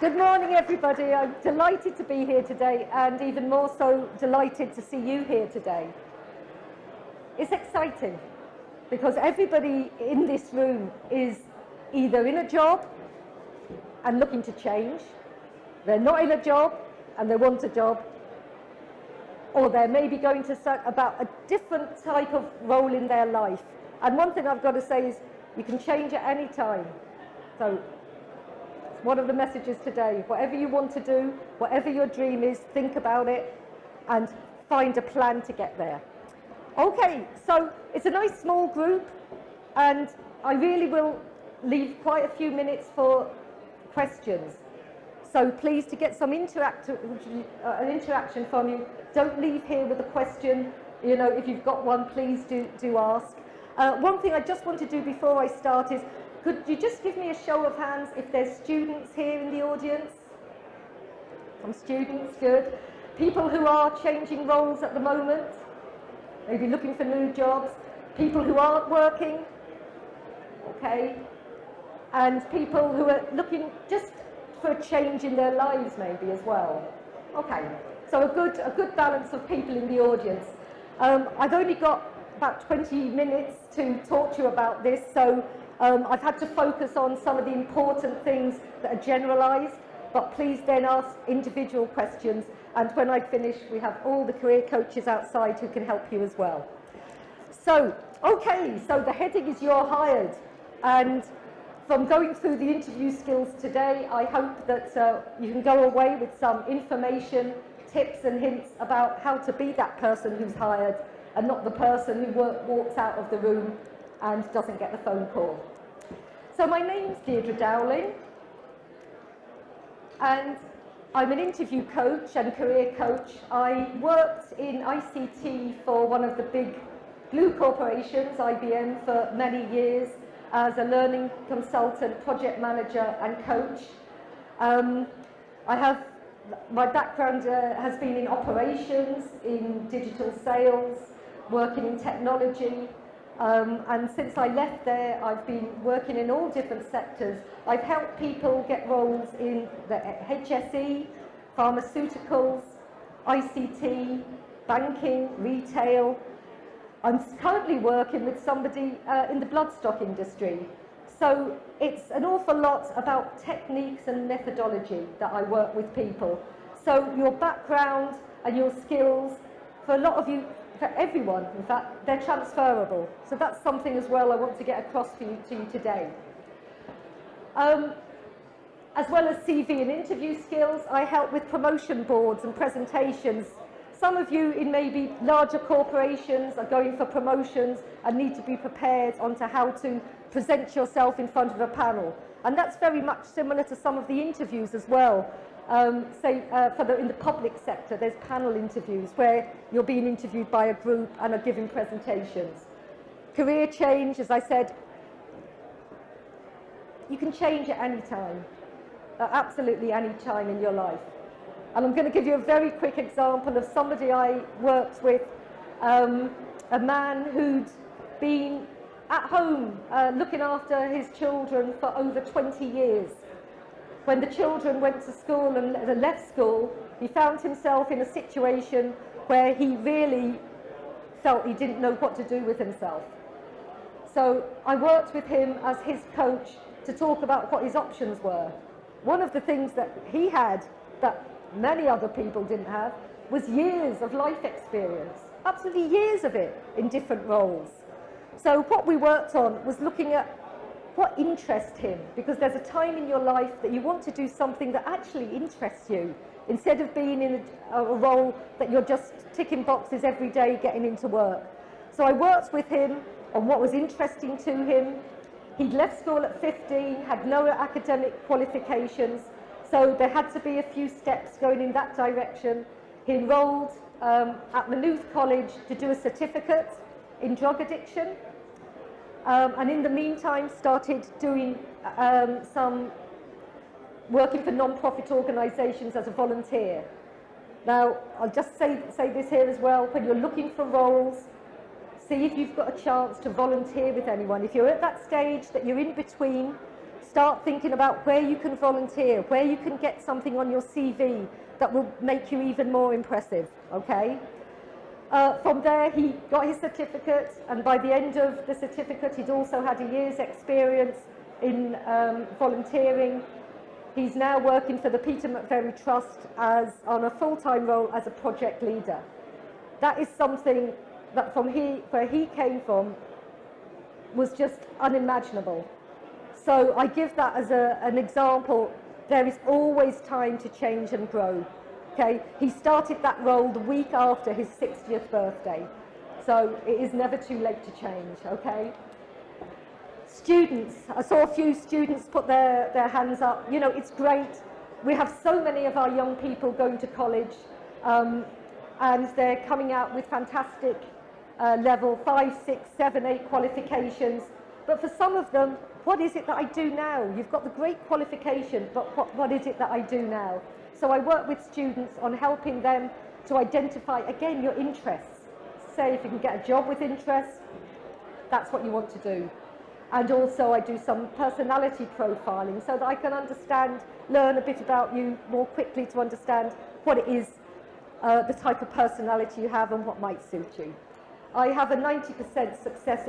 Good morning, everybody. I'm delighted to be here today, and even more so delighted to see you here today. It's exciting because everybody in this room is either in a job and looking to change, they're not in a job and they want a job, or they're maybe going to set about a different type of role in their life. And one thing I've got to say is you can change at any time. So one of the messages today, whatever you want to do, whatever your dream is, think about it and find a plan to get there. Okay, so it's a nice small group, and I really will leave quite a few minutes for questions. So please, to get some interaction from you, don't leave here with a question. You know, if you've got one, please do ask. One thing I just want to do before I start is, could you just give me a show of hands if there's students here in the audience? Some students, good. People who are changing roles at the moment, maybe looking for new jobs. People who aren't working, okay. And people who are looking just for a change in their lives maybe as well. Okay, so a good balance of people in the audience. I've only got about 20 minutes to talk to you about this, so I've had to focus on some of the important things that are generalised, but please then ask individual questions, and when I finish we have all the career coaches outside who can help you as well. So, okay, so the heading is You're Hired, and from going through the interview skills today, I hope that you can go away with some information, tips and hints about how to be that person who's hired and not the person who walks out of the room and doesn't get the phone call. So my name's Deirdre Dowling, and I'm an interview coach and career coach. I worked in ICT for one of the big blue corporations, IBM, for many years as a learning consultant, project manager and coach. My background has been in operations, in digital sales, working in technology, and since I left there I've been working in all different sectors. I've helped people get roles in the HSE, pharmaceuticals, ICT, banking, retail. I'm currently working with somebody in the bloodstock industry. So it's an awful lot about techniques and methodology that I work with people. So your background and your skills, for a lot of you, for everyone, in fact, they're transferable. So that's something as well I want to get across to you today. As well as CV and interview skills, I help with promotion boards and presentations. Some of you in maybe larger corporations are going for promotions and need to be prepared onto how to present yourself in front of a panel. And that's very much similar to some of the interviews as well. In the public sector, there's panel interviews where you're being interviewed by a group and are giving presentations. Career change, as I said, you can change at any time, absolutely any time in your life. And I'm going to give you a very quick example of somebody I worked with, a man who'd been at home looking after his children for over 20 years. When the children went to school and left school, he found himself in a situation where he really felt he didn't know what to do with himself. So I worked with him as his coach to talk about what his options were. One of the things that he had that many other people didn't have was years of life experience, absolutely years of it in different roles. So what we worked on was looking at what interests him, because there's a time in your life that you want to do something that actually interests you, instead of being in a role that you're just ticking boxes every day getting into work. So I worked with him on what was interesting to him. He'd left school at 15, had no academic qualifications, so there had to be a few steps going in that direction. He enrolled at Maynooth College to do a certificate in drug addiction, and in the meantime started doing some working for non-profit organisations as a volunteer. Now, I'll just say this here as well, when you're looking for roles, see if you've got a chance to volunteer with anyone. If you're at that stage that you're in between Start thinking about where you can volunteer, where you can get something on your CV that will make you even more impressive, okay? From there, he got his certificate, and by the end of the certificate, he'd also had a year's experience in volunteering. He's now working for the Peter McVerry Trust on a full-time role as a project leader. That is something that where he came from was just unimaginable. So I give that as an example. There is always time to change and grow. Okay, he started that role the week after his 60th birthday. So it is never too late to change, okay? Students, I saw a few students put their hands up. You know, it's great. We have so many of our young people going to college, and they're coming out with fantastic level 5, 6, 7, 8 qualifications. But for some of them, what is it that I do now? You've got the great qualification, but what is it that I do now? So I work with students on helping them to identify, again, your interests. Say if you can get a job with interests, that's what you want to do. And also I do some personality profiling so that I can learn a bit about you more quickly to understand what it is, the type of personality you have and what might suit you. I have a 90% success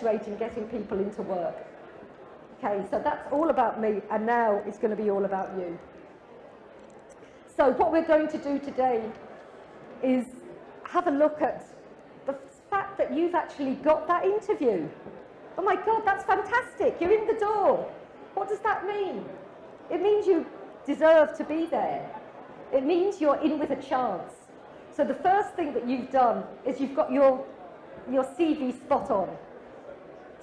rate in getting people into work. Okay, so that's all about me, and now it's going to be all about you. So what we're going to do today is have a look at the fact that you've actually got that interview. Oh my God, that's fantastic. You're in the door. What does that mean? It means you deserve to be there. It means you're in with a chance. So the first thing that you've done is you've got your CV spot on,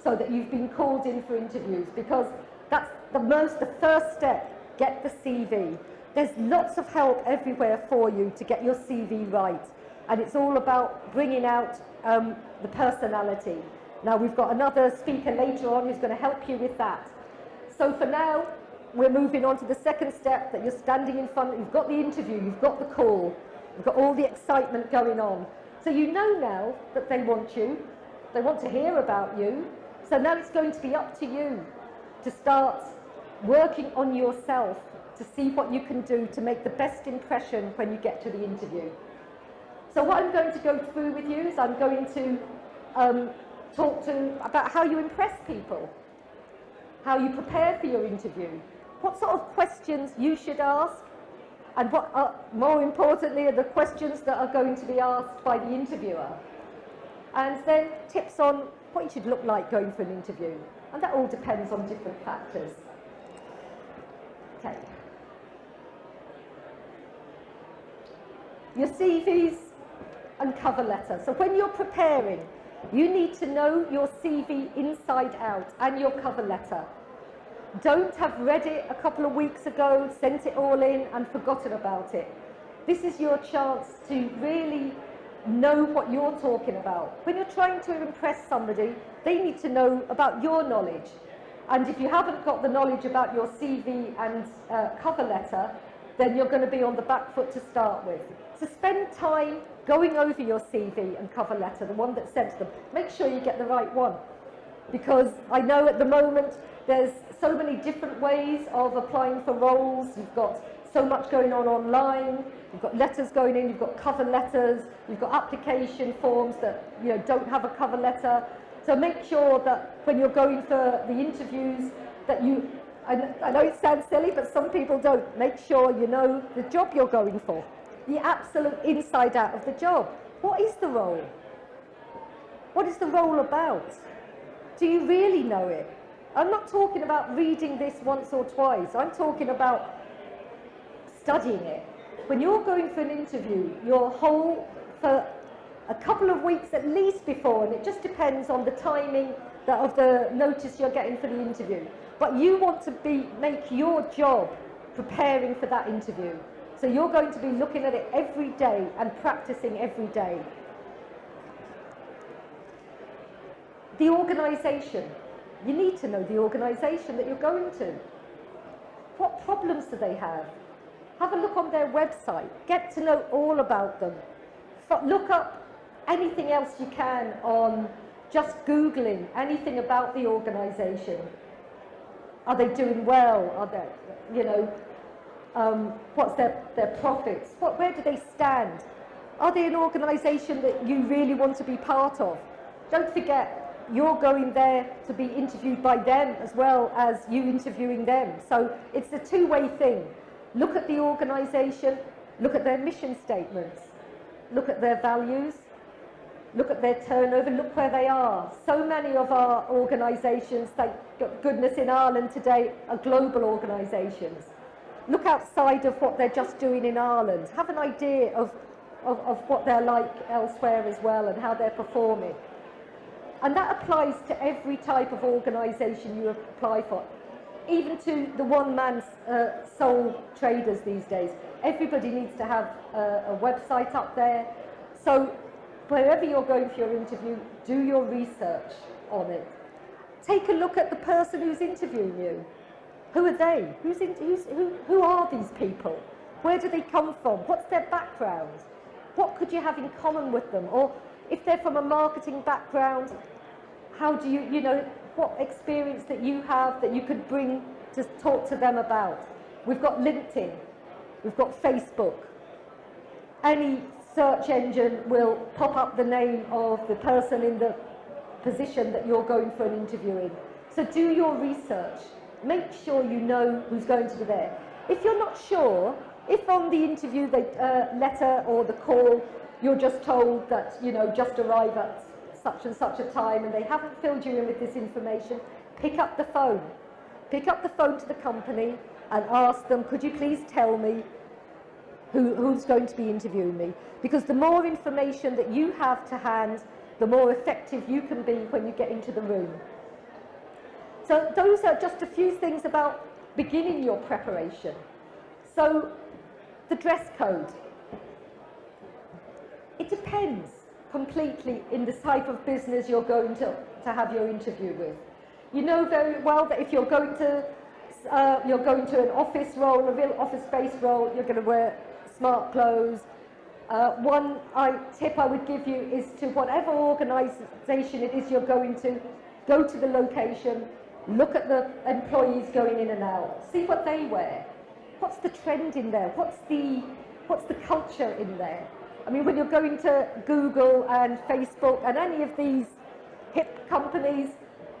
so that you've been called in for interviews, because that's the first step. Get the CV. There's lots of help everywhere for you to get your CV right, and it's all about bringing out the personality. Now we've got another speaker later on who's going to help you with that. So for now, we're moving on to the second step, that you're standing in front, you've got the interview, you've got the call, you've got all the excitement going on. So you know now that they want you, they want to hear about you. So now it's going to be up to you to start working on yourself to see what you can do to make the best impression when you get to the interview. So what I'm going to go through with you is I'm going to talk about how you impress people, how you prepare for your interview, what sort of questions you should ask, and what are, more importantly, are the questions that are going to be asked by the interviewer. And then tips on what you should look like going for an interview. And that all depends on different factors. Okay. Your CVs and cover letter. So when you're preparing, you need to know your CV inside out and your cover letter. Don't have read it a couple of weeks ago, sent it all in and forgotten about it. This is your chance to really know what you're talking about. When you're trying to impress somebody, they need to know about your knowledge. And if you haven't got the knowledge about your CV and cover letter, then you're going to be on the back foot to start with. So spend time going over your CV and cover letter, the one that's sent to them. Make sure you get the right one. Because I know at the moment there's so many different ways of applying for roles. You've got so much going on online. You've got letters going in, you've got cover letters, you've got application forms that don't have a cover letter. So make sure that when you're going for the interviews that you, I know it sounds silly, but some people don't. Make sure you know the job you're going for, the absolute inside out of the job. What is the role? What is the role about? Do you really know it? I'm not talking about reading this once or twice. I'm talking about studying it. When you're going for an interview, you're whole for a couple of weeks at least before, and it just depends on the timing of the notice you're getting for the interview. But you want to make your job preparing for that interview. So you're going to be looking at it every day and practicing every day. The organisation. You need to know the organisation that you're going to. What problems do they have? Have a look on their website. Get to know all about them. Look up anything else you can on just Googling anything about the organisation. Are they doing well? Are they, you know, what's their profits? Where do they stand? Are they an organisation that you really want to be part of? Don't forget, you're going there to be interviewed by them as well as you interviewing them. So it's a two-way thing. Look at the organisation, look at their mission statements, look at their values, look at their turnover, look where they are. So many of our organisations, thank goodness in Ireland today, are global organisations. Look outside of what they're just doing in Ireland. Have an idea of what they're like elsewhere as well and how they're performing. And that applies to every type of organisation you apply for, even to the one-man sole traders these days. Everybody needs to have a website up there. So wherever you're going for your interview, do your research on it. Take a look at the person who's interviewing you. Who are they? Who are these people? Where do they come from? What's their background? What could you have in common with them? Or if they're from a marketing background, how do you know, what experience that you have that you could bring to talk to them about? We've got LinkedIn, we've got Facebook. Any search engine will pop up the name of the person in the position that you're going for an interview in. So do your research. Make sure you know who's going to be there. If you're not sure, if on the interview letter or the call you're just told that, you know, just arrive at such and such a time and they haven't filled you in with this information, pick up the phone. Pick up the phone to the company and ask them, could you please tell me who's going to be interviewing me? Because the more information that you have to hand, the more effective you can be when you get into the room. So those are just a few things about beginning your preparation. So the dress code. It depends completely in the type of business you're going to have your interview with. You know very well that if you're going to an office role, a real office-based role, you're going to wear smart clothes. One tip I would give you is to whatever organisation it is you're going to, go to the location, look at the employees going in and out, see what they wear. What's the trend in there? What's the culture in there? I mean, when you're going to Google and Facebook and any of these hip companies,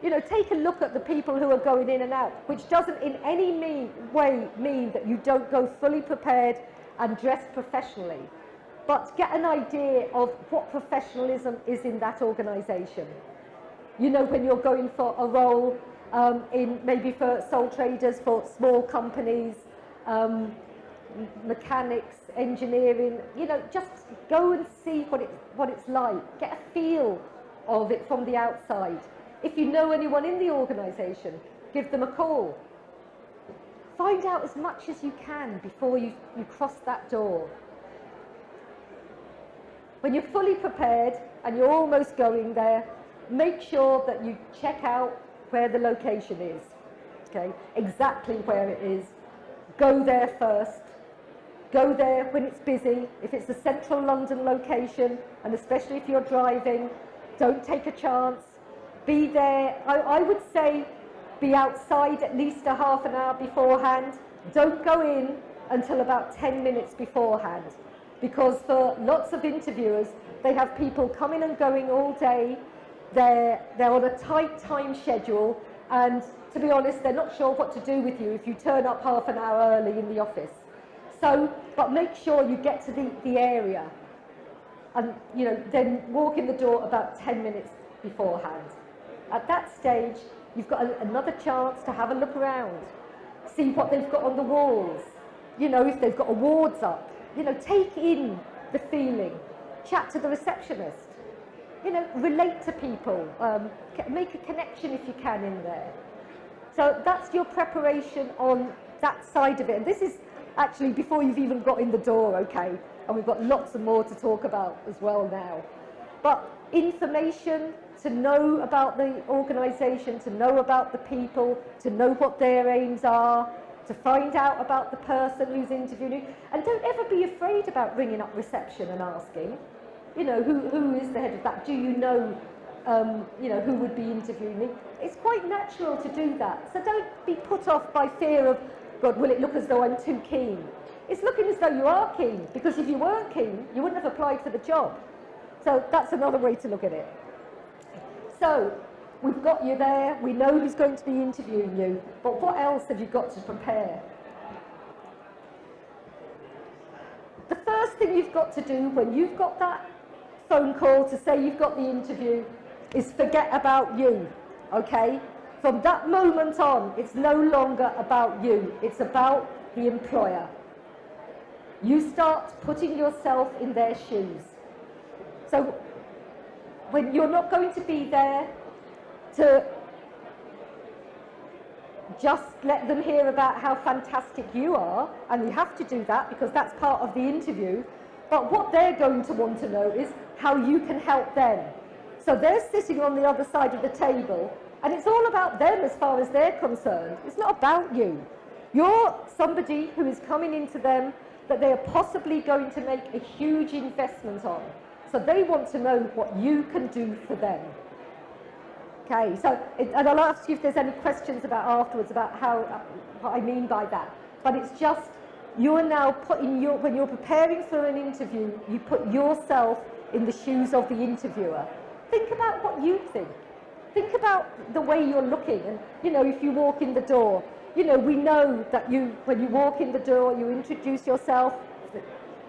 you know, take a look at the people who are going in and out, which doesn't in any way mean that you don't go fully prepared and dressed professionally. But get an idea of what professionalism is in that organisation. You know, when you're going for a role maybe for sole traders, for small companies, mechanics, engineering, you know, just go and see what it's like. Get a feel of it from the outside. If you know anyone in the organisation, give them a call. Find out as much as you can before you cross that door. When you're fully prepared and you're almost going there, make sure that you check out where the location is, okay? Exactly where it is. Go there first. Go there when it's busy. If it's a central London location, and especially if you're driving, don't take a chance. Be there. I would say be outside at least a half an hour beforehand. Don't go in until about 10 minutes beforehand, because for lots of interviewers, they have people coming and going all day. They're on a tight time schedule, and to be honest, they're not sure what to do with you if you turn up half an hour early in the office. So, but make sure you get to the area, and you know, then walk in the door about 10 minutes beforehand. At that stage, you've got another chance to have a look around, see what they've got on the walls, you know, if they've got awards up, you know, take in the feeling, chat to the receptionist, you know, relate to people, make a connection if you can in there. So that's your preparation on that side of it. And this is actually before you've even got in the door, okay? And we've got lots and more to talk about as well now. But information, to know about the organisation, to know about the people, to know what their aims are, to find out about the person who's interviewing you. And don't ever be afraid about ringing up reception and asking, you know, who is the head of that? Do you know you know, who would be interviewing me. It's quite natural to do that. So don't be put off by fear of, God, will it look as though I'm too keen? It's looking as though you are keen, because if you weren't keen, you wouldn't have applied for the job. So that's another way to look at it. So we've got you there, we know who's going to be interviewing you, but what else have you got to prepare? The first thing you've got to do when you've got that phone call to say you've got the interview is forget about you, okay? From that moment on, it's no longer about you, it's about the employer. You start putting yourself in their shoes. So when you're not going to be there to just let them hear about how fantastic you are, and you have to do that because that's part of the interview, but what they're going to want to know is how you can help them. So they're sitting on the other side of the table, and it's all about them as far as they're concerned. It's not about you. You're somebody who is coming into them that they are possibly going to make a huge investment on. So they want to know what you can do for them. Okay, so, and I'll ask you if there's any questions about afterwards about what I mean by that. But it's just, you're now putting when you're preparing for an interview, you put yourself in the shoes of the interviewer. Think about what you think. Think about the way you're looking. And, you know, if you walk in the door, you know, we know that when you walk in the door, you introduce yourself,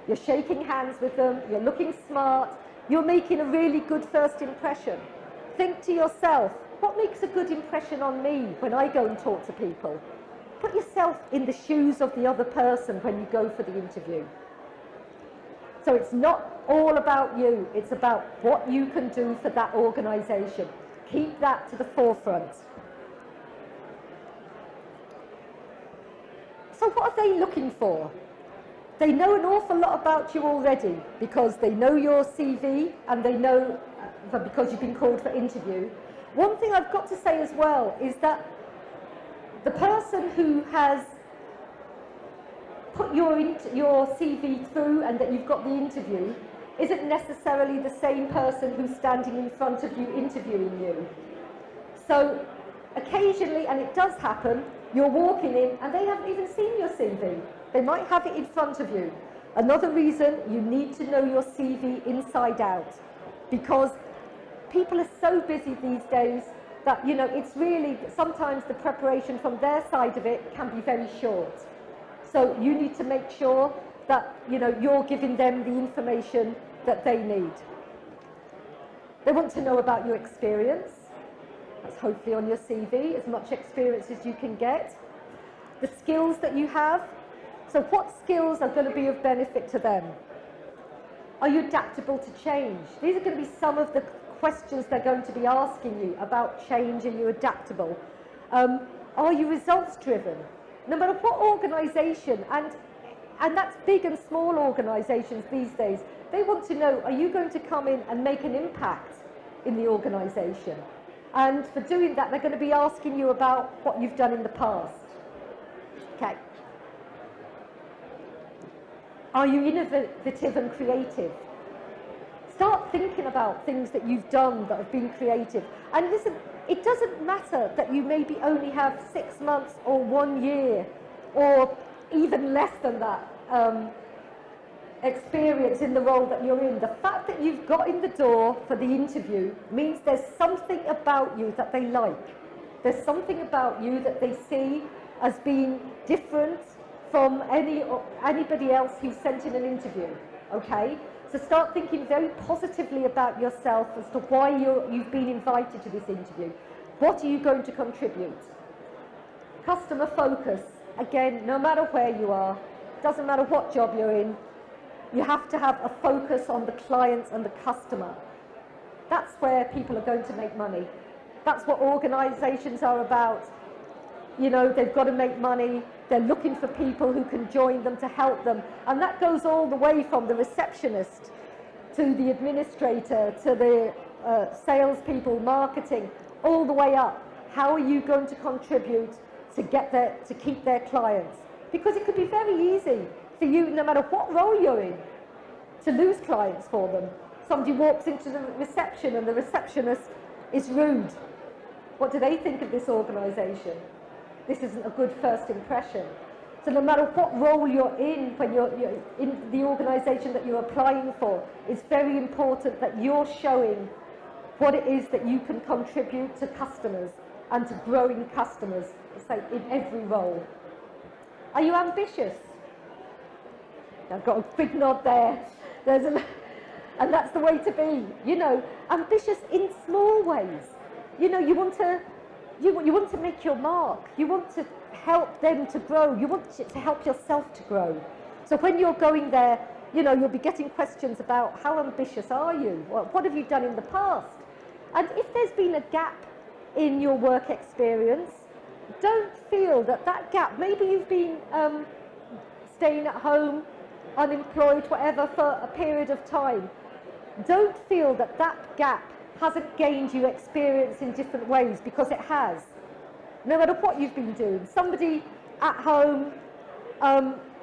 you're shaking hands with them, you're looking smart, you're making a really good first impression. Think to yourself, what makes a good impression on me when I go and talk to people? Put yourself in the shoes of the other person when you go for the interview. So it's not all about you, it's about what you can do for that organisation. Keep that to the forefront. So what are they looking for? They know an awful lot about you already because they know your CV and they know because you've been called for interview. One thing I've got to say as well is that the person who has put your CV through and that you've got the interview isn't necessarily the same person who's standing in front of you interviewing you. So occasionally, and it does happen, you're walking in and they haven't even seen your CV. They might have it in front of you. Another reason you need to know your CV inside out, because people are so busy these days that, you know, it's really, sometimes the preparation from their side of it can be very short. So you need to make sure that, you know, you're giving them the information that they need. They want to know about your experience. That's hopefully on your CV, as much experience as you can get. The skills that you have. So what skills are going to be of benefit to them? Are you adaptable to change? These are going to be some of the questions they're going to be asking you about change. Are you adaptable? Are you results driven? No matter what organisation, and that's big and small organisations these days, they want to know, are you going to come in and make an impact in the organisation? And for doing that, they're going to be asking you about what you've done in the past. Okay. Are you innovative and creative? Start thinking about things that you've done that have been creative. And listen, it doesn't matter that you maybe only have 6 months or 1 year or even less than that experience in the role that you're in. The fact that you've got in the door for the interview means there's something about you that they like. There's something about you that they see as being different from anybody else who's sent in an interview, okay? So start thinking very positively about yourself as to why you've been invited to this interview. What are you going to contribute? Customer focus. Again, no matter where you are, doesn't matter what job you're in, you have to have a focus on the clients and the customer. That's where people are going to make money. That's what organisations are about. You know, they've got to make money. They're looking for people who can join them to help them. And that goes all the way from the receptionist to the administrator to the salespeople, marketing, all the way up. How are you going to contribute to keep their clients? Because it could be very easy for you, no matter what role you're in, to lose clients for them. Somebody walks into the reception and the receptionist is rude. What do they think of this organisation? This isn't a good first impression. So no matter what role you're in, when you're in the organisation that you're applying for, it's very important that you're showing what it is that you can contribute to customers and to growing customers, say, in every role. Are you ambitious? I've got a big nod there. And that's the way to be, you know, ambitious in small ways. You know, you want to make your mark. You want to help them to grow. You want to help yourself to grow. So when you're going there, you know, you'll be getting questions about how ambitious are you? What have you done in the past? And if there's been a gap in your work experience, don't feel that that gap, maybe you've been staying at home, unemployed, whatever, for a period of time. Don't feel that that gap hasn't gained you experience in different ways, because it has. No matter what you've been doing. Somebody at home,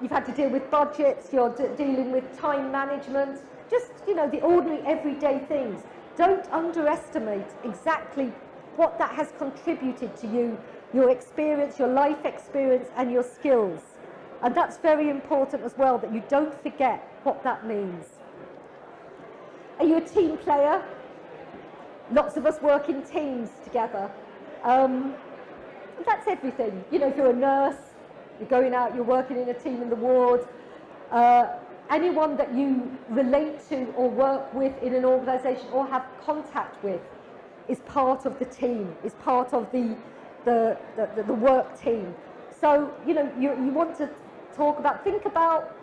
you've had to deal with budgets, you're dealing with time management, just, you know, the ordinary everyday things. Don't underestimate exactly what that has contributed to you, your experience, your life experience, and your skills. And that's very important as well, that you don't forget what that means. Are you a team player? Lots of us work in teams together. That's everything. You know, if you're a nurse, you're going out, you're working in a team in the ward. Anyone that you relate to or work with in an organisation or have contact with is part of the team, is part of the work team. So, you know, you want to think about,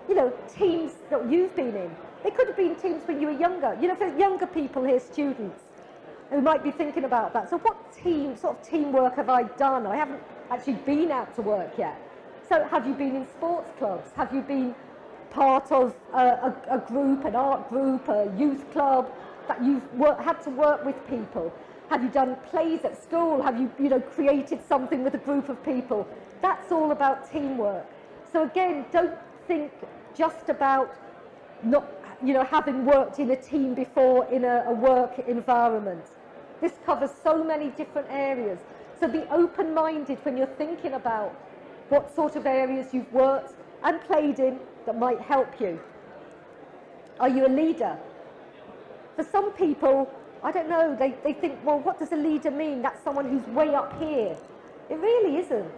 you know, teams that you've been in. They could have been teams when you were younger. You know, for younger people here, students, who might be thinking about that. So what sort of teamwork have I done? I haven't actually been out to work yet. So have you been in sports clubs? Have you been part of a group, an art group, a youth club, that you've had to work with people? Have you done plays at school? Have you, you know, created something with a group of people? That's all about teamwork. So again, don't think just about not, you know, having worked in a team before in a work environment. This covers so many different areas. So be open-minded when you're thinking about what sort of areas you've worked and played in that might help you. Are you a leader? For some people, I don't know, they think, well, what does a leader mean? That's someone who's way up here. It really isn't.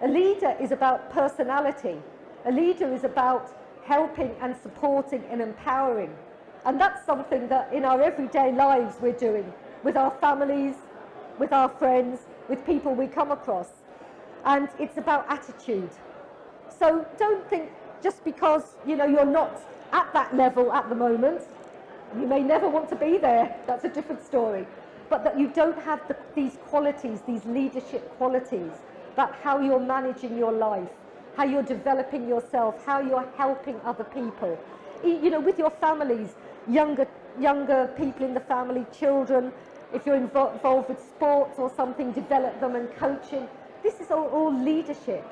A leader is about personality. A leader is about helping and supporting and empowering. And that's something that in our everyday lives we're doing with our families, with our friends, with people we come across. And it's about attitude. So don't think just because, you know, you're not at that level at the moment, you may never want to be there, that's a different story, but that you don't have these qualities, these leadership qualities, about how you're managing your life, how you're developing yourself, how you're helping other people. You know, with your families, younger people in the family, children, if you're involved with sports or something, develop them and coaching. This is all leadership.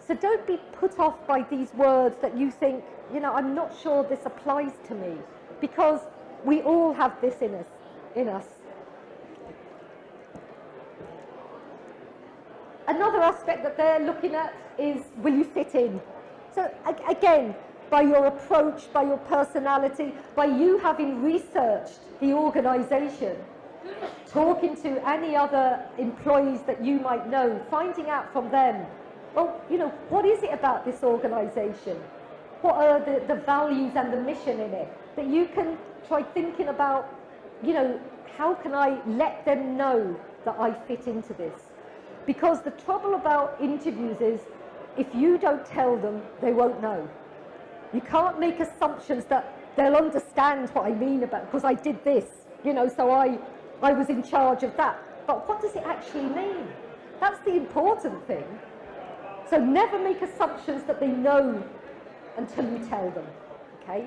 So don't be put off by these words that you think, you know, I'm not sure this applies to me, because we all have this in us. Another aspect that they're looking at is, will you fit in? So again, by your approach, by your personality, by you having researched the organisation, talking to any other employees that you might know, finding out from them, well, you know, what is it about this organisation? What are the values and the mission in it? That you can try thinking about, you know, how can I let them know that I fit into this? Because the trouble about interviews is, if you don't tell them, they won't know. You can't make assumptions that they'll understand what I mean about, because I did this, you know, so I was in charge of that. But what does it actually mean? That's the important thing. So never make assumptions that they know until you tell them, okay?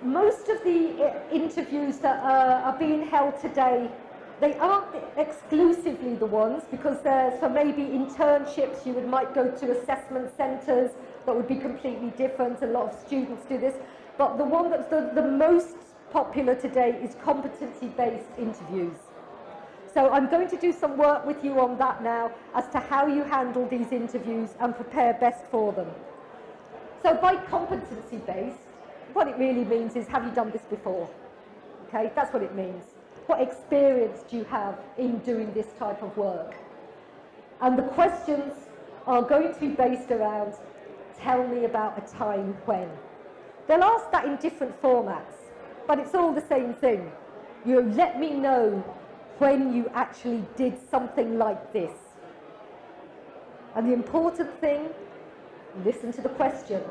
Most of the interviews that are being held today, they aren't exclusively the ones, because there's, for maybe internships, you might go to assessment centres that would be completely different. A lot of students do this. but the one that's the most popular today is competency-based interviews. So I'm going to do some work with you on that now as to how you handle these interviews and prepare best for them. So by competency-based, what it really means is, have you done this before? Okay, that's what it means. What experience do you have in doing this type of work? And the questions are going to be based around, tell me about a time when. They'll ask that in different formats, but it's all the same thing. You know, let me know when you actually did something like this. And the important thing, listen to the question,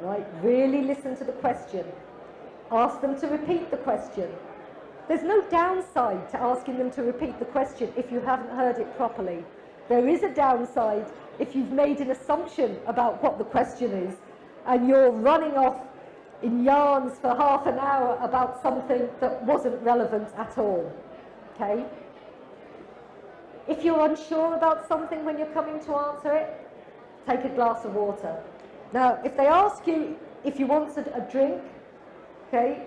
right? Really listen to the question. Ask them to repeat the question. There's no downside to asking them to repeat the question if you haven't heard it properly. There is a downside if you've made an assumption about what the question is and you're running off in yarns for half an hour about something that wasn't relevant at all. Okay? If you're unsure about something when you're coming to answer it, take a glass of water. Now, if they ask you if you wanted a drink, okay,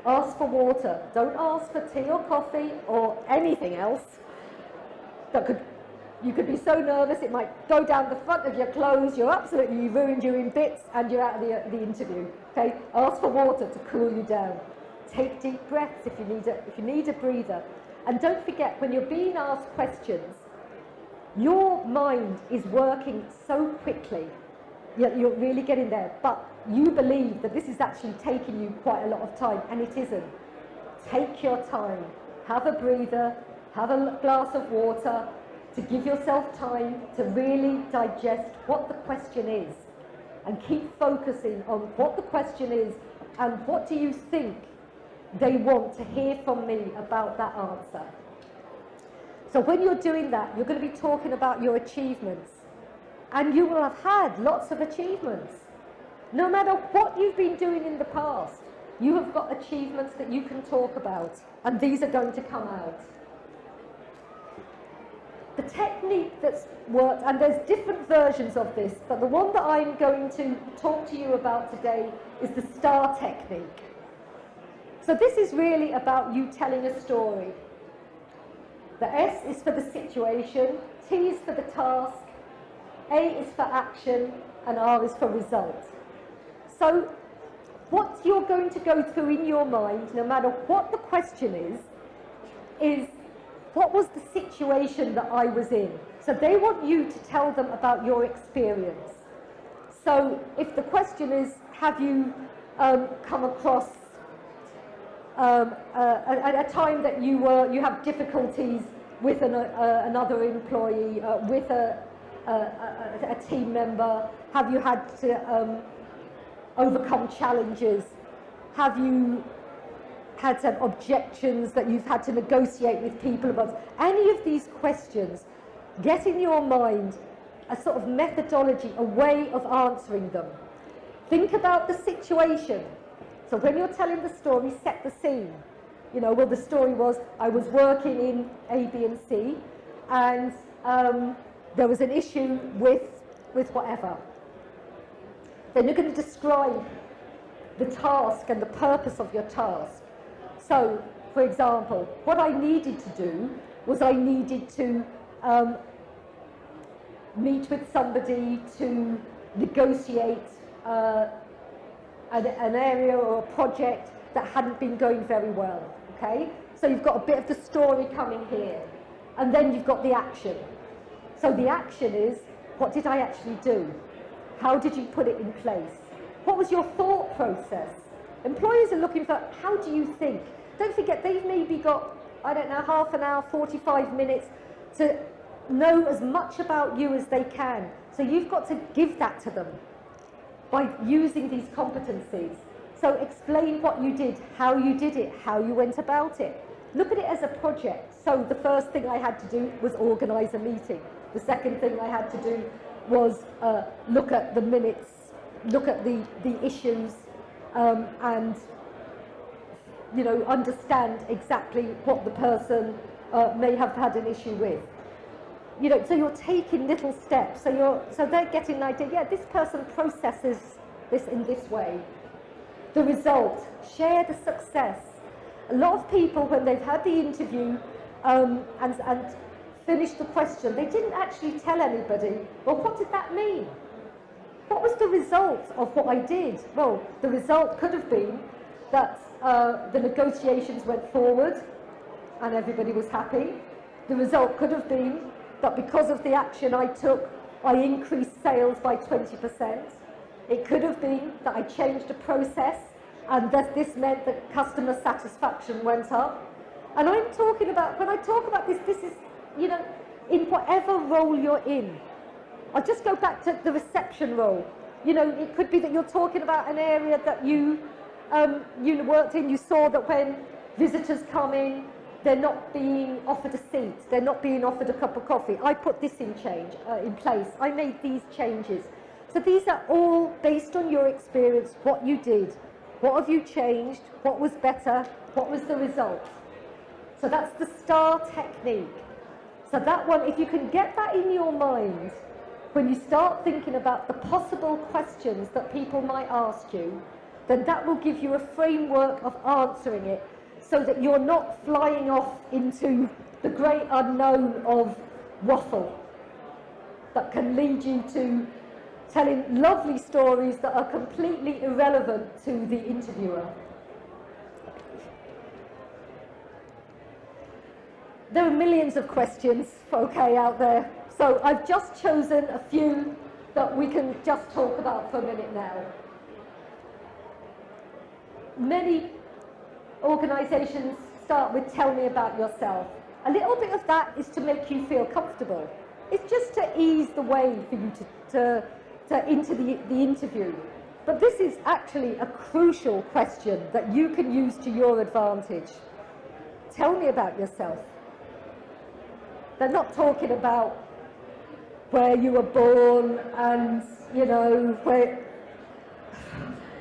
ask for water. Don't ask for tea or coffee or anything else. You could be so nervous it might go down the front of your clothes, you're absolutely ruined, you're in bits, and you're out of the interview. Okay? Ask for water to cool you down. Take deep breaths if you need a breather. And don't forget, when you're being asked questions, your mind is working so quickly. You're really getting there. But you believe that this is actually taking you quite a lot of time, and it isn't. Take your time. Have a breather. Have a glass of water to give yourself time to really digest what the question is. And keep focusing on what the question is and what do you think they want to hear from me about that answer. So when you're doing that, you're going to be talking about your achievements. And you will have had lots of achievements. No matter what you've been doing in the past, you have got achievements that you can talk about. And these are going to come out. The technique that's worked, and there's different versions of this, but the one that I'm going to talk to you about today is the STAR technique. So this is really about you telling a story. The S is for the situation, T is for the task, A is for action, and R is for result. So what you're going to go through in your mind, no matter what the question is what was the situation that I was in? So they want you to tell them about your experience. So if the question is, have you come across a time that you have difficulties with another employee, with a team member? Have you had to overcome challenges? Have you had some objections that you've had to negotiate with people about? Any of these questions, get in your mind a sort of methodology, a way of answering them. Think about the situation. So when you're telling the story, set the scene. You know, well, the story was, I was working in A, B, and C, and there was an issue with whatever. Then you're going to describe the task and the purpose of your task. So, for example, what I needed to do was I needed to meet with somebody to negotiate an area or a project that hadn't been going very well, okay? So you've got a bit of the story coming here, and then you've got the action. So the action is, what did I actually do? How did you put it in place? What was your thought process? Employers are looking for, how do you think? Don't forget, they've maybe got, I don't know, half an hour, 45 minutes to know as much about you as they can. So you've got to give that to them by using these competencies. So explain what you did, how you did it, how you went about it. Look at it as a project. So the first thing I had to do was organise a meeting. The second thing I had to do was look at the minutes, look at the issues, and you know, understand exactly what the person may have had an issue with. You know, so you're taking little steps. So they're getting an idea. Yeah, this person processes this in this way. the result, share the success. A lot of people, when they've had the interview and finished the question, they didn't actually tell anybody, well, what did that mean? What was the result of what I did? Well, the result could have been that the negotiations went forward and everybody was happy. The result could have been that because of the action I took, I increased sales by 20%. It could have been that I changed a process and that this meant that customer satisfaction went up. And I'm talking about, when I talk about this, this is, you know, in whatever role you're in. I'll just go back to the reception role. You know, it could be that you're talking about an area that you worked in. You saw that when visitors come in, they're not being offered a seat. They're not being offered a cup of coffee. I put this in place. I made these changes. So these are all based on your experience, what you did. What have you changed? What was better? What was the result? So that's the STAR technique. So that one, if you can get that in your mind, when you start thinking about the possible questions that people might ask you, then that will give you a framework of answering it so that you're not flying off into the great unknown of waffle that can lead you to telling lovely stories that are completely irrelevant to the interviewer. There are millions of questions, okay, out there. So I've just chosen a few that we can just talk about for a minute now. Many organisations start with tell me about yourself. A little bit of that is to make you feel comfortable. It's just to ease the way for you to into the interview. But this is actually a crucial question that you can use to your advantage. Tell me about yourself. They're not talking about where you were born and, you know, where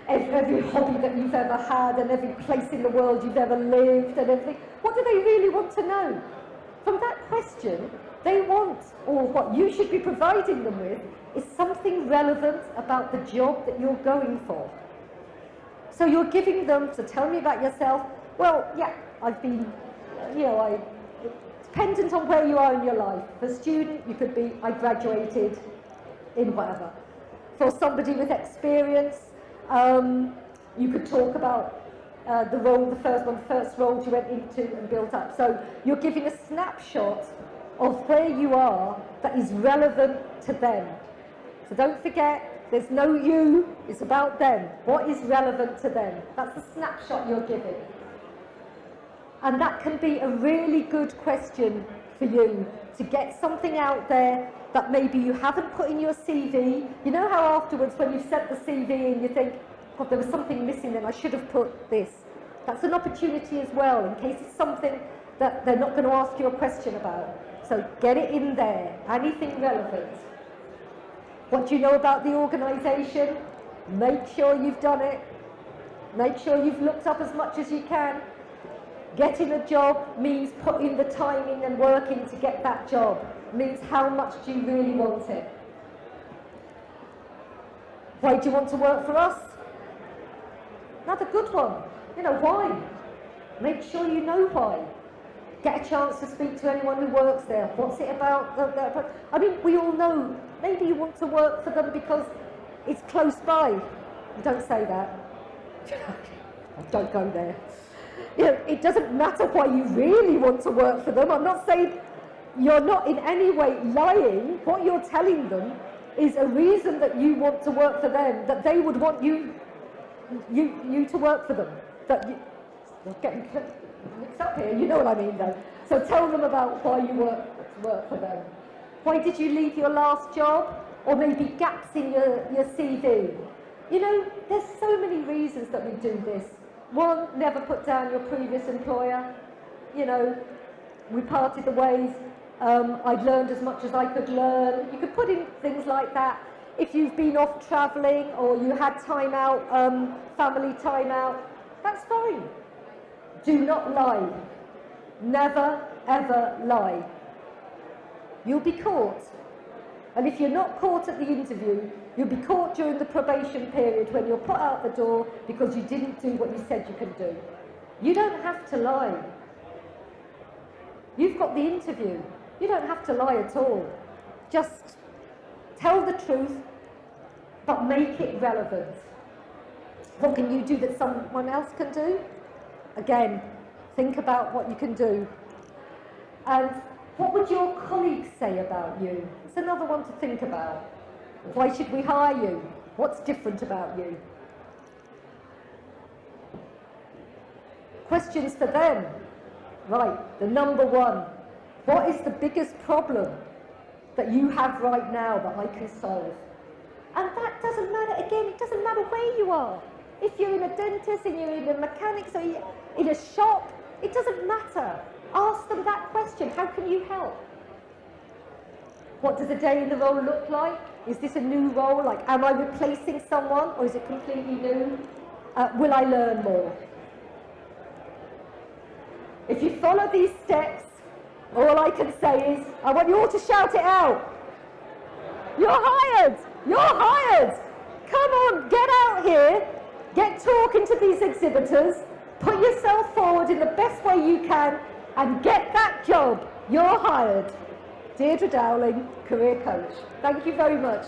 every hobby that you've ever had and every place in the world you've ever lived and everything. What do they really want to know? From that question, they want, or what you should be providing them with, is something relevant about the job that you're going for. So you're giving them, so tell me about yourself. Well, yeah, I've been, you know, dependent on where you are in your life. For a student, you could be, I graduated in whatever. For somebody with experience, you could talk about the first role you went into and built up. So you're giving a snapshot of where you are that is relevant to them. So don't forget, there's no you, it's about them. What is relevant to them? That's the snapshot you're giving. And that can be a really good question for you to get something out there that maybe you haven't put in your CV. You know how afterwards when you've sent the CV and you think, God, there was something missing then, I should have put this. That's an opportunity as well, in case it's something that they're not going to ask you a question about. So get it in there, anything relevant. What do you know about the organisation? Make sure you've done it. Make sure you've looked up as much as you can. Getting a job means putting the time in and working to get that job. It means how much do you really want it. Why do you want to work for us? Another good one. You know, why? Make sure you know why. Get a chance to speak to anyone who works there. What's it about? I mean, we all know, maybe you want to work for them because it's close by. Don't say that. Don't go there. You know, it doesn't matter why you really want to work for them. I'm not saying you're not in any way lying. What you're telling them is a reason that you want to work for them, that they would want you to work for them. You're getting mixed up here, you know what I mean though. So tell them about why you work for them. Why did you leave your last job? Or maybe gaps in your CV. You know, there's so many reasons that we do this. One, never put down your previous employer. You know, we parted the ways. I'd learned as much as I could learn. You could put in things like that. If you've been off travelling or you had time out, family time out, that's fine. Do not lie. Never, ever lie. You'll be caught. And if you're not caught at the interview, you'll be caught during the probation period when you're put out the door because you didn't do what you said you can do. You don't have to lie. You've got the interview. You don't have to lie at all. Just tell the truth, but make it relevant. What can you do that someone else can do? Again, think about what you can do. And what would your colleagues say about you? It's another one to think about. Why should we hire you? What's different about you? Questions for them. Right, the number one. What is the biggest problem that you have right now that I can solve? And that doesn't matter, again, it doesn't matter where you are. If you're in a dentist, and you're in a mechanic, or you're in a shop, it doesn't matter. Ask them that question, how can you help? What does a day in the role look like? Is this a new role? Like, am I replacing someone, or is it completely new? Will I learn more? If you follow these steps, all I can say is, I want you all to shout it out. You're hired! You're hired! Come on, get out here, get talking to these exhibitors, put yourself forward in the best way you can, and get that job. You're hired. Deirdre Dowling, career coach. Thank you very much.